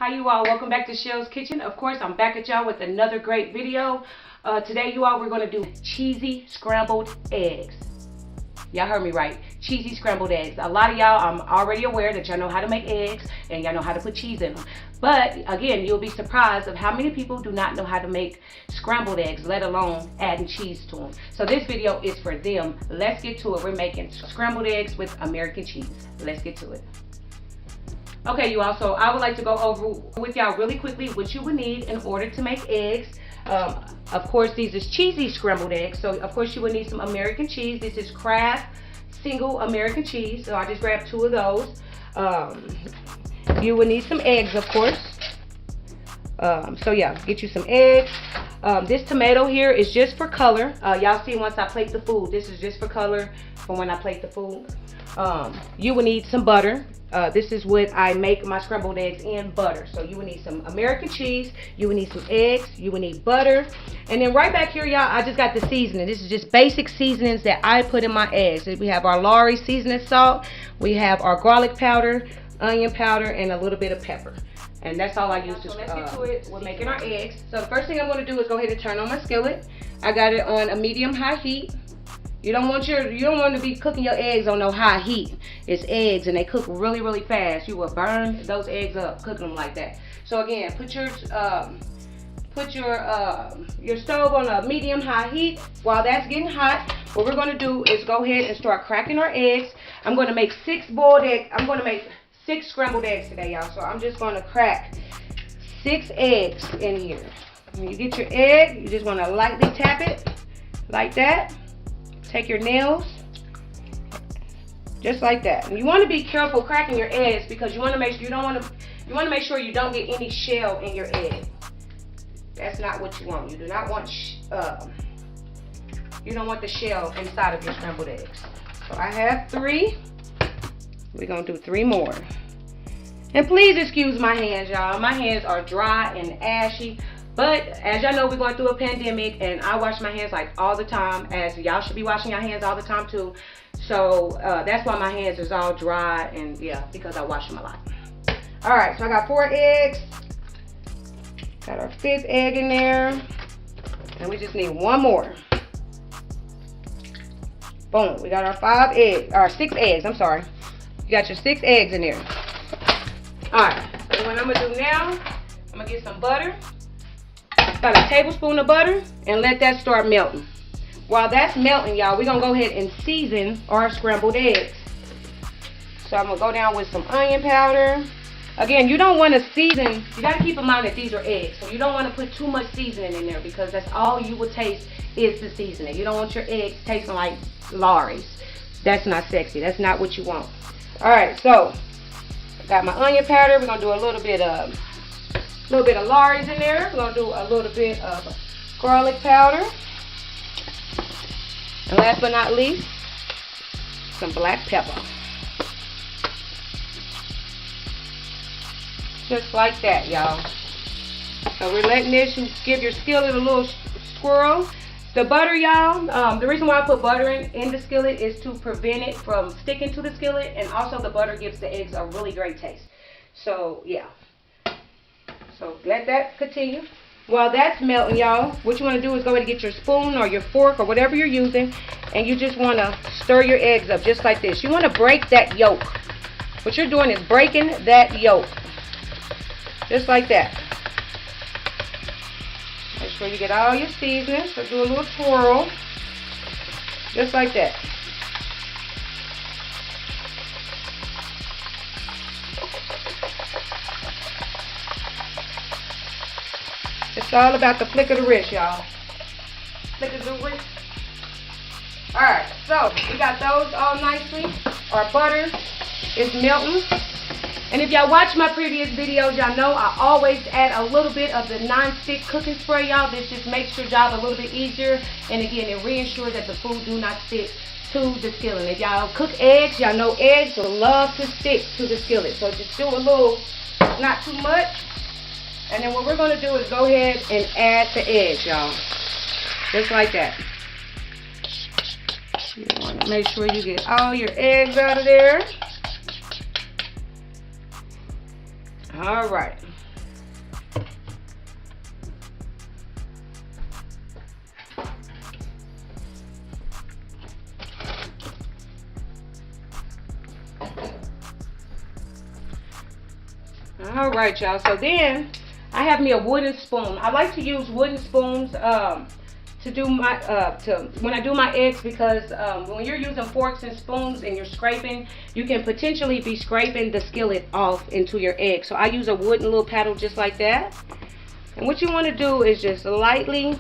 Hi you all, welcome back to Chelly's Kitchen. Of course, I'm back at y'all with another great video. Today you all, we're going to do cheesy scrambled eggs. Y'all heard me right, cheesy scrambled eggs. A lot of y'all, I'm already aware that y'all know how to make eggs and y'all know how to put cheese in them. But again, you'll be surprised of how many people do not know how to make scrambled eggs, let alone adding cheese to them. So this video is for them. Let's get to it. We're making scrambled eggs with American cheese. Let's get to it. Okay, you all, so I would like to go over with y'all really quickly what you would need in order to make eggs. Of course, these is cheesy scrambled eggs, so of course you would need some American cheese. This is Kraft single American cheese, so I just grabbed 2 of those. You would need some eggs, of course. So yeah, get you some eggs. This tomato here is just for color. Y'all see once I plate the food, this is just for color for when I plate the food. You will need some butter. This is what I make my scrambled eggs in, butter. So you will need some American cheese, you will need some eggs, you will need butter. And then right back here, y'all, I just got the seasoning. This is just basic seasonings that I put in my eggs. We have our Lawry seasoning salt, we have our garlic powder, onion powder, and a little bit of pepper. And that's all I use to let's get to it. We're making our eggs. So the first thing I'm going to do is go ahead and turn on my skillet. I got it on a medium-high heat. You don't want to be cooking your eggs on no high heat. It's eggs and they cook really, really fast. You will burn those eggs up cooking them like that. So again, put your stove on a medium-high heat. While that's getting hot, what we're going to do is go ahead and start cracking our eggs. I'm going to make 6 boiled eggs. I'm going to make 6 scrambled eggs today, y'all. So I'm just going to crack 6 eggs in here. When you get your egg, you just want to lightly tap it like that. Take your nails, just like that. And you want to be careful cracking your eggs because you want to make sure you make sure you don't get any shell in your egg. That's not what you want. You do not want you don't want the shell inside of your scrambled eggs. So I have 3. We're gonna do 3 more. And please excuse my hands, y'all. My hands are dry and ashy. But as y'all know, we're going through a pandemic and I wash my hands like all the time, as y'all should be washing your hands all the time too. So that's why my hands is all dry, and yeah, because I wash them a lot. All right, so I got 4 eggs. Got our 5th egg in there. And we just need 1 more. Boom, we got our 6 eggs, I'm sorry. You got your 6 eggs in there. All right, so what I'm gonna do now, I'm gonna get some butter. About a tablespoon of butter, and let that start melting. While that's melting, y'all, we're gonna go ahead and season our scrambled eggs. So I'm gonna go down with some onion powder. Again, you don't want to season, you gotta keep in mind that these are eggs, so you don't want to put too much seasoning in there because that's all you will taste is the seasoning. You don't want your eggs tasting like Lawry's. That's not sexy, that's not what you want. Alright, so I got my onion powder. We're gonna do a little bit of Lawry's in there. We're going to do a little bit of garlic powder. And last but not least, some black pepper. Just like that, y'all. So we're letting this give your skillet a little swirl. The butter, y'all, the reason why I put butter in the skillet is to prevent it from sticking to the skillet. And also the butter gives the eggs a really great taste. So, yeah. So let that continue. While that's melting, y'all, what you want to do is go ahead and get your spoon or your fork or whatever you're using, and you just want to stir your eggs up just like this. You want to break that yolk. What you're doing is breaking that yolk. Just like that. Make sure you get all your seasoning. So do a little twirl. Just like that. It's all about the flick of the wrist, y'all. Flick of the wrist. Alright, so we got those all nicely. Our butter is melting. And if y'all watch my previous videos, y'all know I always add a little bit of the non-stick cooking spray, y'all. This just makes your job a little bit easier. And again, it reassures that the food do not stick to the skillet. If y'all cook eggs, y'all know eggs will love to stick to the skillet. So just do a little, not too much. And then what we're going to do is go ahead and add the eggs, y'all. Just like that. You want to make sure you get all your eggs out of there. All right. All right, y'all. So then I have me a wooden spoon. I like to use wooden spoons to do my when I do my eggs, because when you're using forks and spoons and you're scraping, you can potentially be scraping the skillet off into your egg. So I use a wooden little paddle just like that. And what you want to do is just lightly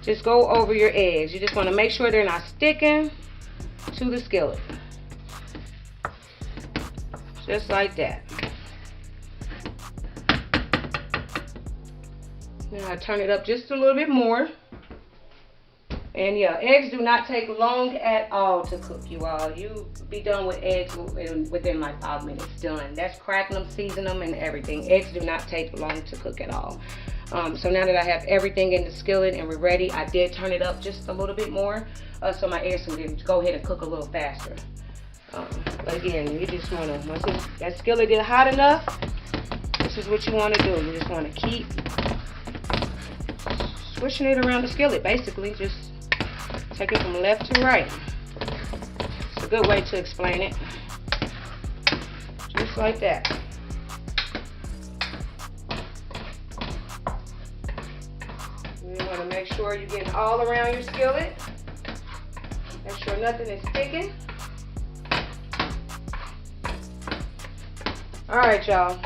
just go over your eggs. You just want to make sure they're not sticking to the skillet. Just like that. Now I turn it up just a little bit more. And yeah, eggs do not take long at all to cook, you all. You be done with eggs within like 5 minutes. Done. That's cracking them, seasoning them, and everything. Eggs do not take long to cook at all. So now that I have everything in the skillet and we're ready, I did turn it up just a little bit more so my eggs can go ahead and cook a little faster. But again, you just want to, once that skillet is hot enough, this is what you want to do. You just want to keep swishing it around the skillet, basically. Just take it from left to right. It's a good way to explain it. Just like that. You want to make sure you're getting all around your skillet. Make sure nothing is sticking. Alright, y'all.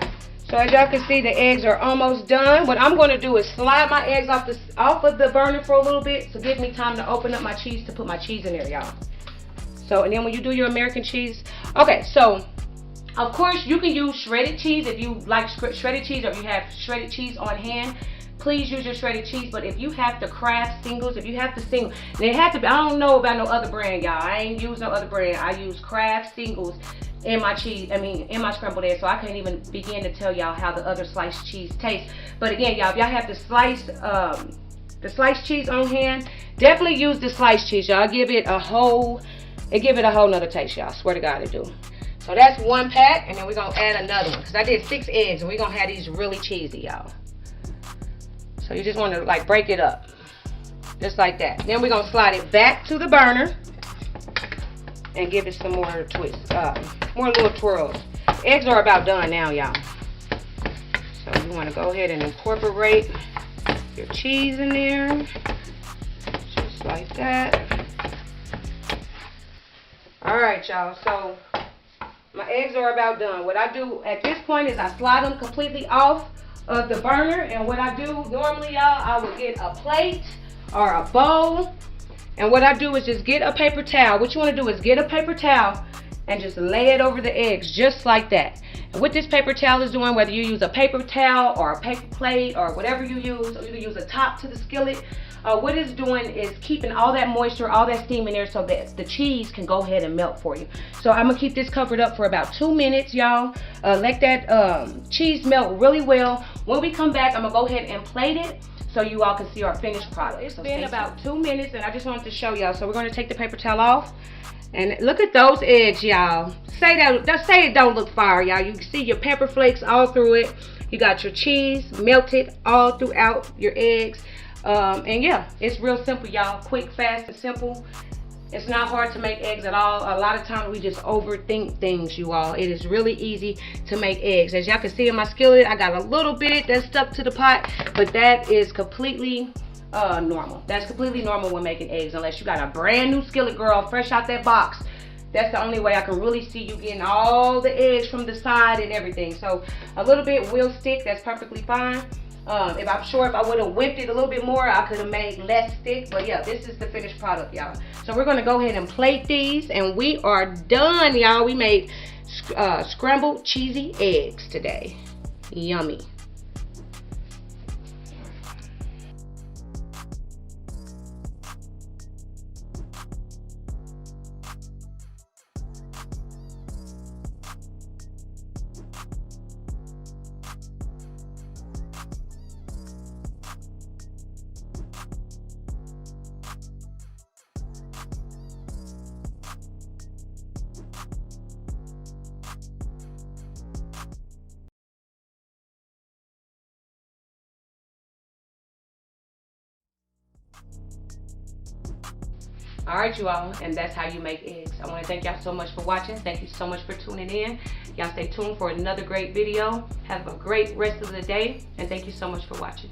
So as y'all can see, the eggs are almost done. What I'm going to do is slide my eggs off of the burner for a little bit to give me time to open up my cheese to put my cheese in there, y'all. So, and then when you do your American cheese, okay, so of course you can use shredded cheese if you like shredded cheese, or if you have shredded cheese on hand. Please use your shredded cheese. But if you have the Kraft singles, if you have the single, they have to be, I don't know about no other brand, y'all. I ain't use no other brand. I use Kraft singles in my cheese, in my scrambled eggs, so I can't even begin to tell y'all how the other sliced cheese tastes. But again, y'all, if y'all have the sliced cheese on hand, definitely use the sliced cheese, y'all. Give it a whole nother taste, y'all. Swear to God, it do. So that's one pack, and then we're gonna add another one, because I did 6 eggs, and we're gonna have these really cheesy, y'all. So you just want to like break it up, just like that. Then we're gonna slide it back to the burner and give it some more twists, more little twirls. Eggs are about done now, y'all. So you want to go ahead and incorporate your cheese in there, just like that. All right, y'all. So my eggs are about done. What I do at this point is I slide them completely off of the burner, and what I do normally, y'all, I will get a plate or a bowl. And what I do is just get a paper towel. What you want to do is get a paper towel and just lay it over the eggs, just like that. And what this paper towel is doing, whether you use a paper towel or a paper plate or whatever you use, or you can use a top to the skillet, what it's doing is keeping all that moisture, all that steam in there, so that the cheese can go ahead and melt for you. So I'm going to keep this covered up for about 2 minutes, y'all. Let that cheese melt really well. When we come back, I'm going to go ahead and plate it, so you all can see our finished product. It's been about 2 minutes, and I just wanted to show y'all. So we're going to take the paper towel off, and look at those eggs, y'all. Say it don't look fire, y'all. You can see your pepper flakes all through it. You got your cheese melted all throughout your eggs. And yeah, it's real simple, y'all. Quick, fast, and simple. It's not hard to make eggs at all. A lot of times we just overthink things, you all. It is really easy to make eggs. As y'all can see in my skillet, I got a little bit that's stuck to the pot, but that is completely normal. That's completely normal when making eggs, unless you got a brand new skillet, girl, fresh out that box. That's the only way I can really see you getting all the eggs from the side and everything. So a little bit will stick. That's perfectly fine. If I'm sure if I would have whipped it a little bit more, I could have made less stick. But yeah, this is the finished product, y'all. So we're going to go ahead and plate these, and we are done, y'all. We made scrambled cheesy eggs today. Yummy. Alright, you all, and that's how you make eggs. I want to thank y'all so much for watching. Thank you so much for tuning in. Y'all stay tuned for another great video. Have a great rest of the day, and thank you so much for watching.